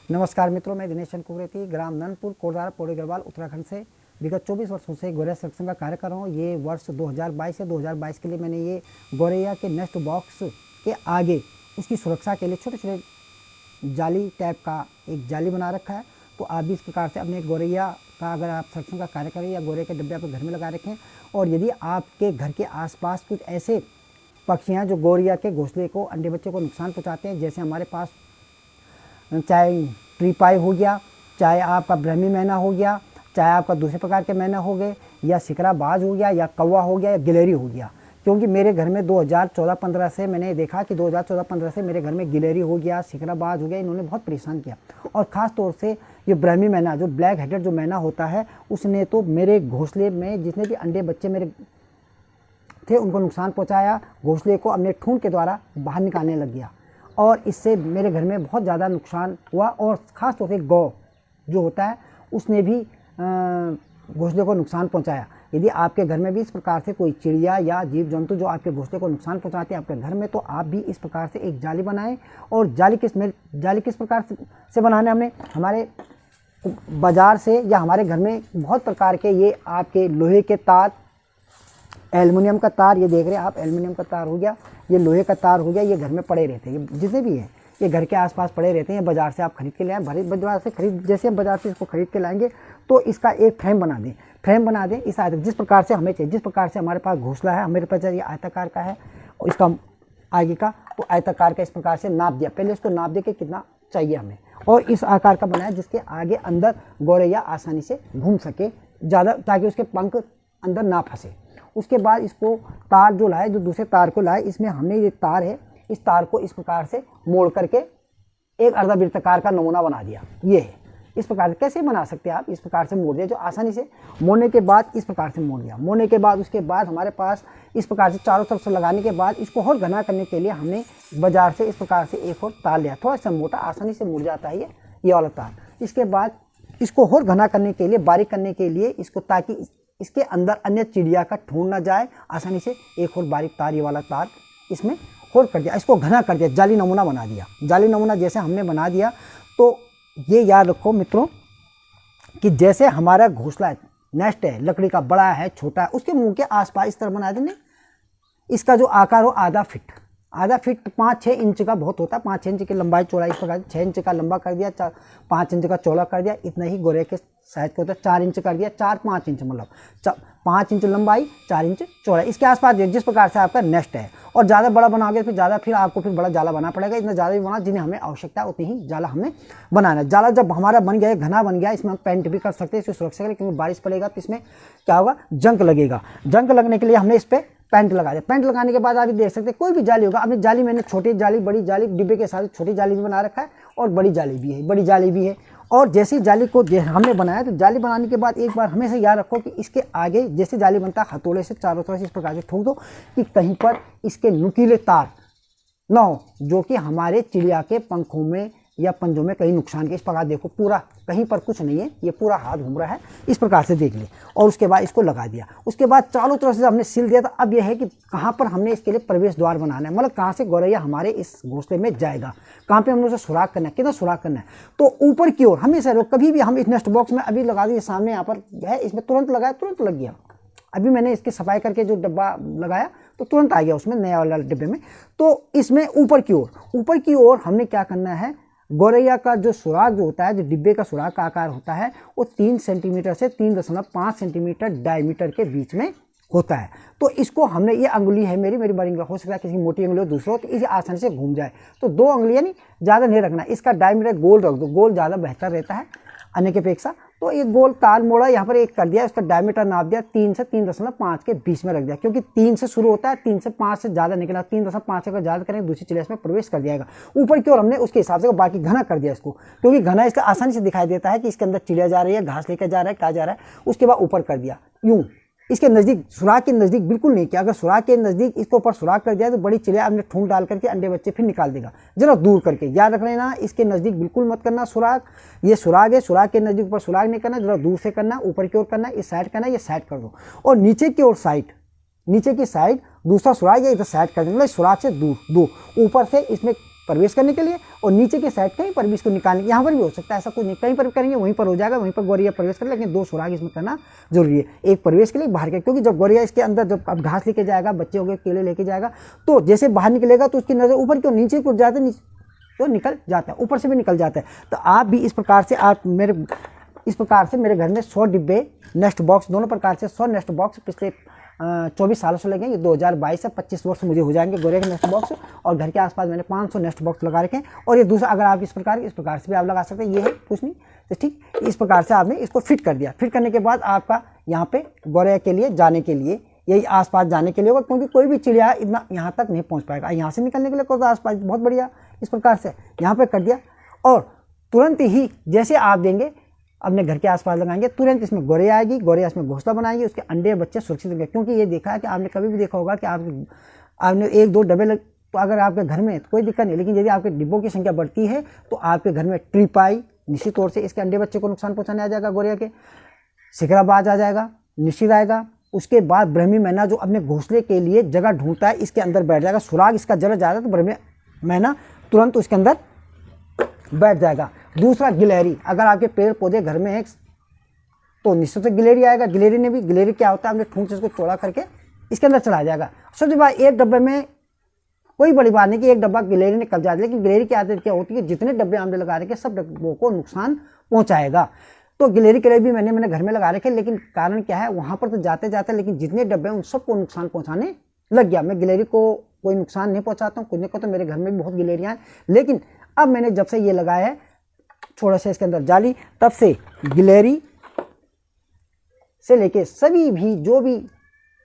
नमस्कार मित्रों, मैं दिनेश चंद कुवरेती ग्राम ननपुर कोटद्वारा पौड़ी गढ़वाल उत्तराखंड से विगत 24 वर्षों से गौरैया संरक्षण का कार्य कर रहा हूँ। ये वर्ष 2022 से 2022 के लिए मैंने ये गौरैया के नेस्ट बॉक्स के आगे उसकी सुरक्षा के लिए छोटे छोटे जाली टाइप का एक जाली बना रखा है। तो आप भी इस प्रकार से अपने गौरैया का अगर आप संरक्षण का कार्य करें या गौरैया के डब्बे आपके घर में लगा रखें, और यदि आपके घर के आसपास कुछ ऐसे पक्षियाँ जो गौरैया के घोंसले को, अंडे बच्चे को नुकसान पहुँचाते हैं, जैसे हमारे पास चाहे ट्रीपाई हो गया, चाहे आपका ब्रह्मी मैना हो गया, चाहे आपका दूसरे प्रकार के मैना हो गए, या सिकराबाज हो गया, या कौवा हो गया, या गिलहरी हो गया। क्योंकि मेरे घर में 2014-15 से मैंने देखा कि 2014-15 से मेरे घर में गिलहरी हो गया, सिकराबाज हो गया, इन्होंने बहुत परेशान किया। और ख़ास तौर से ये ब्रह्मी मैना, जो ब्लैक हेडेड जो मैना होता है, उसने तो मेरे घोंसले में जितने भी अंडे बच्चे मेरे थे उनको नुकसान पहुँचाया। घोंसले को अपने ठूंठ के द्वारा बाहर निकालने लग गया और इससे मेरे घर में बहुत ज़्यादा नुकसान हुआ। और ख़ास तौर से गौ जो होता है उसने भी घोंसले को नुकसान पहुंचाया। यदि आपके घर में भी इस प्रकार से कोई चिड़िया या जीव जंतु जो आपके घोंसले को नुकसान पहुंचाते हैं आपके घर में, तो आप भी इस प्रकार से एक जाली बनाएं। और जाली किस प्रकार से बनाने, हमने हमारे बाज़ार से या हमारे घर में बहुत प्रकार के ये आपके लोहे के तार, एल्युमिनियम का तार, ये देख रहे हैं आप, एल्युमिनियम का तार हो गया, ये लोहे का तार हो गया, ये घर में पड़े रहते हैं। ये जितने भी हैं ये घर के आसपास पड़े रहते हैं। ये बाज़ार से आप खरीद के ले आए, बाज़ार से जैसे हम बाज़ार से इसको खरीद के लाएंगे तो इसका एक फ्रेम बना दें इस आयत, जिस प्रकार से हमें चाहिए, जिस प्रकार से हमारे पास घोंसला है, मेरे पास ये आयताकार का है और इसका आगे का, तो आयताकार का इस प्रकार से नाप दिया। पहले इसको नाप दे के कितना चाहिए हमें, और इस आकार का बनाया जिसके आगे अंदर गौरैया आसानी से घूम सके ज़्यादा, ताकि उसके पंख अंदर ना फंसे। उसके बाद इसको तार जो लाए, जो दूसरे तार को लाए, इसमें हमने ये तार है, इस तार को इस प्रकार से मोड़ करके एक अर्धवृत्ताकार का नमूना बना दिया। ये है, इस प्रकार से कैसे बना सकते हैं आप, इस प्रकार से मोड़ दिया, जो आसानी से मोड़ने के बाद इस प्रकार से मोड़ दिया। मोड़ने के बाद उसके बाद हमारे पास इस प्रकार से चारों तरफ से लगाने के बाद इसको और घना करने के लिए हमने बाजार से इस प्रकार से एक और तार लिया, थोड़ा सा मोटा, आसानी से मुड़ जाता है ये वाला तार। इसके बाद इसको और घना करने के लिए, बारीक करने के लिए इसको, ताकि इसके अंदर अन्य चिड़िया का ठूंठ ना जाए, आसानी से एक और बारीक तार, ये वाला तार इसमें होल कर दिया, इसको घना कर दिया, जाली नमूना बना दिया। जाली नमूना जैसे हमने बना दिया, तो ये याद रखो मित्रों कि जैसे हमारा घोंसला है, नेस्ट है, लकड़ी का बड़ा है, छोटा है, उसके मुंह के आसपास इस तरह बना देंगे। इसका जो आकार हो आधा फीट 5-6 इंच का बहुत होता है, 5-6 इंच की लंबाई चौड़ाई, इस प्रकार 6 इंच का लंबा कर दिया, 5 इंच का चौड़ा कर दिया, इतना ही गौरैया के साइज का होता है। 4 इंच कर दिया, 4-5 इंच, मतलब 5 इंच लंबाई, 4 इंच चौड़ाई, इसके आसपास जिस प्रकार से आपका नेस्ट है। और ज़्यादा बड़ा बनाओगे फिर आपको बड़ा जाला बनाना पड़ेगा। इतना ज़्यादा भी बना जिन्हें हमें आवश्यकता है उतनी ही जाला हमें बनाना है। जाला जब हमारा बन गया, घना बन गया, इसमें हम पेंट भी कर सकते हैं, इसकी सुरक्षा के लिए, क्योंकि बारिश पड़ेगा तो इसमें क्या होगा, जंग लगेगा। जंग लगने के लिए हमने इस पर पेंट लगा दिया। पेंट लगाने के बाद आप देख सकते हैं कोई भी जाली होगा। अपनी जाली मैंने छोटी जाली, बड़ी जाली, डिब्बे के साथ छोटी जाली भी बना रखा है और बड़ी जाली भी है। और जैसी जाली को हमने बनाया, तो जाली बनाने के बाद एक बार हमेशा याद रखो कि इसके आगे जैसे जाली बनता है, हथौड़े से चारों तरफ इस प्रकार से ठोक दो कि कहीं पर इसके नुकीले तार ना हो, जो कि हमारे चिड़िया के पंखों में या पंजों में कहीं नुकसान के। इस प्रकार देखो, पूरा कहीं पर कुछ नहीं है, ये पूरा हाथ घूम रहा है, इस प्रकार से देख ले। और उसके बाद इसको लगा दिया। उसके बाद चारों तरफ से हमने सिल दिया। तो अब यह है कि कहाँ पर हमने इसके लिए प्रवेश द्वार बनाना है, मतलब कहाँ से गौरैया हमारे इस घोंसले में जाएगा, कहाँ पे हमने उसे सुराग करना है, कितना सुराग करना है। तो ऊपर की ओर हमेशा कभी भी हम इस नेस्ट बॉक्स में अभी लगा दिए, सामने यहाँ पर है, इसमें तुरंत लगाया, तुरंत लग गया। अभी मैंने इसकी सफाई करके जो डब्बा लगाया तो तुरंत आ गया उसमें, नया वाला डिब्बे में। तो इसमें ऊपर की ओर हमने क्या करना है, गौरैया का जो सुराग जो होता है, जो डिब्बे का सुराग का आकार होता है, वो 3 सेंटीमीटर से 3.5 सेंटीमीटर डायमीटर के बीच में होता है। तो इसको हमने, ये अंगुली है मेरी बड़ी अंगुली, हो सकता है किसी की मोटी अंगुली हो, दूसरों, तो इसे आसानी से घूम जाए। तो 2 अंगुलियाँ नहीं, ज़्यादा नहीं रखना, इसका डायमीटर गोल रख दो, गोल ज़्यादा बेहतर रहता है अन्य की अपेक्षा। तो एक गोल तार मोड़ा, यहाँ पर एक कर दिया, उसका डायमीटर नाप दिया, 3 से 3.5 के बीच में रख दिया, क्योंकि 3 से शुरू होता है, 3 से 5 से ज़्यादा निकला, 3.5 से अगर ज़्यादा करेंगे दूसरी चिड़िया इसमें प्रवेश कर जाएगा। ऊपर की ओर हमने उसके हिसाब से बाकी घना कर दिया इसको, क्योंकि घना इसका आसानी से दिखाई देता है कि इसके अंदर चिड़िया जा रही है, घास लेकर जा रहा है, क्या जा रहा है। उसके बाद ऊपर कर दिया यूँ, इसके नज़दीक, सुराग के नज़दीक बिल्कुल नहीं किया। अगर सुराग के नज़दीक इसको ऊपर सुराग कर दिया तो बड़ी चिड़िया अपने ठूंठ डाल करके अंडे बच्चे फिर निकाल देगा। जरा दूर करके, याद रख लेना, इसके नज़दीक बिल्कुल मत करना सुराग। ये सुराग है, सुराग के नज़दीक ऊपर सुराग नहीं करना, जरा दूर से करना, ऊपर की ओर करना, इस साइड करना, ये साइड कर दो। और नीचे की ओर साइड, नीचे की साइड दूसरा सुराग या इधर साइड कर देना, मतलब सुराग से दूर, ऊपर से इसमें प्रवेश करने के लिए, और नीचे के साइड कहीं पर भी इसको निकालने, यहाँ पर भी हो सकता है, ऐसा कुछ नहीं, कहीं पर भी करेंगे वहीं पर हो जाएगा, वहीं पर गौरैया प्रवेश करें, लेकिन 2 सुराग इसमें करना जरूरी है, एक प्रवेश के लिए, बाहर के, क्योंकि जब गौरैया इसके अंदर जब अब घास लेके जाएगा, बच्चे हो गए केले लेके जाएगा, तो जैसे बाहर निकलेगा तो उसकी नज़र ऊपर क्यों नीचे को जाते, तो निकल जाता है, ऊपर से भी निकल जाता है। तो आप भी इस प्रकार से मेरे घर में 100 डिब्बे नेस्ट बॉक्स, दोनों प्रकार से 100 नेस्ट बॉक्स पिछले 24 सालों से लगे, ये 2022 से 25 वर्ष मुझे हो जाएंगे गौरैया के नेस्ट बॉक्स, और घर के आसपास मैंने 500 नेस्ट बॉक्स लगा रखे हैं। और ये दूसरा, अगर आप इस प्रकार से भी आप लगा सकते हैं, ये है कुछ नहीं, तो ठीक इस प्रकार से आपने इसको फिट कर दिया। फिट करने के बाद आपका यहाँ पे गौरैया के लिए जाने के लिए, यही आसपास जाने के लिए होगा, क्योंकि कोई भी चिड़िया इतना यहाँ तक नहीं पहुँच पाएगा। यहाँ से निकलने के लिए कोई आसपास, बहुत बढ़िया, इस प्रकार से यहाँ पे कर दिया, और तुरंत ही जैसे आप देंगे अपने घर के आसपास लगाएंगे, तुरंत इसमें गौरैया आएगी, गौरैया इसमें घोंसला बनाएगी, उसके अंडे बच्चे सुरक्षित रहेंगे। क्योंकि ये देखा है कि आपने कभी भी देखा होगा कि आपने 1-2 डब्बे तो अगर आपके घर में कोई दिक्कत नहीं, लेकिन यदि आपके डिब्बों की संख्या बढ़ती है तो आपके घर में ट्रिपाई, निश्चित तौर से इसके अंडे बच्चे को नुकसान पहुँचाने आ जाएगा, गौरैया के शिकराबाज आ जाएगा, निश्चित आएगा। उसके बाद ब्रह्मी मैना जो अपने घोंसले के लिए जगह ढूंढता है, इसके अंदर बैठ जाएगा, सुराग इसका जरा जाएगा तो ब्रह्मी मैना तुरंत उसके अंदर बैठ जाएगा। दूसरा, गिलहरी, अगर आपके पेड़ पौधे घर में है तो निश्चित से गिलहरी आएगा। गिलहरी क्या होता है, आपने ठूंठ से इसको चौड़ा करके इसके अंदर चला जाएगा। सबसे बड़ा, एक डब्बे में कोई बड़ी बात नहीं कि एक डब्बा गिलहरी ने कब्जा, लेकिन गिलहरी की आदत क्या होती है, जितने डब्बे हमने लगा रखे सब डब्बों को नुकसान पहुंचाएगा। तो गिलहरी के लिए भी मैंने घर में लगा रखे, लेकिन कारण क्या है, वहां पर तो जाते जाते लेकिन जितने डब्बे उन सबको नुकसान पहुंचाने लग गया। मैं गिलहरी को कोई नुकसान नहीं पहुंचाता हूँ, कुछ नहीं को, तो मेरे घर में भी बहुत गिलहरियाँ हैं, लेकिन अब मैंने जब से ये लगाया है थोड़ा सा इसके अंदर जाली, तब से गिलहरी से लेके सभी भी जो भी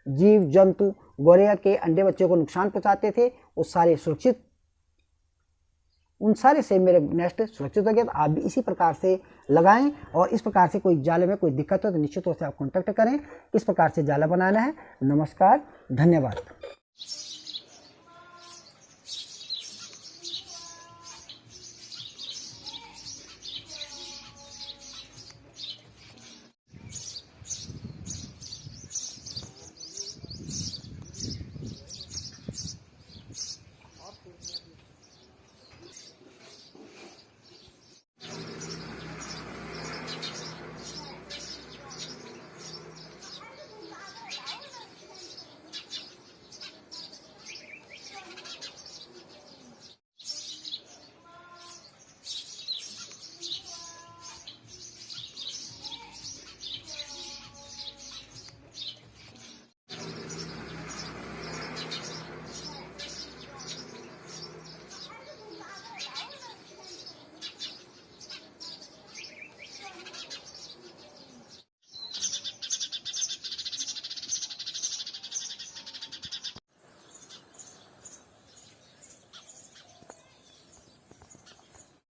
जीव जंतु गौरैया के अंडे बच्चों को नुकसान पहुंचाते थे वो सारे सुरक्षित, उन सारे से मेरे नेस्ट सुरक्षित हो गया। तो आप भी इसी प्रकार से लगाएं, और इस प्रकार से कोई जाले में कोई दिक्कत हो तो निश्चित तौर से आप कॉन्टैक्ट करें। इस प्रकार से जाला बनाना है। नमस्कार, धन्यवाद।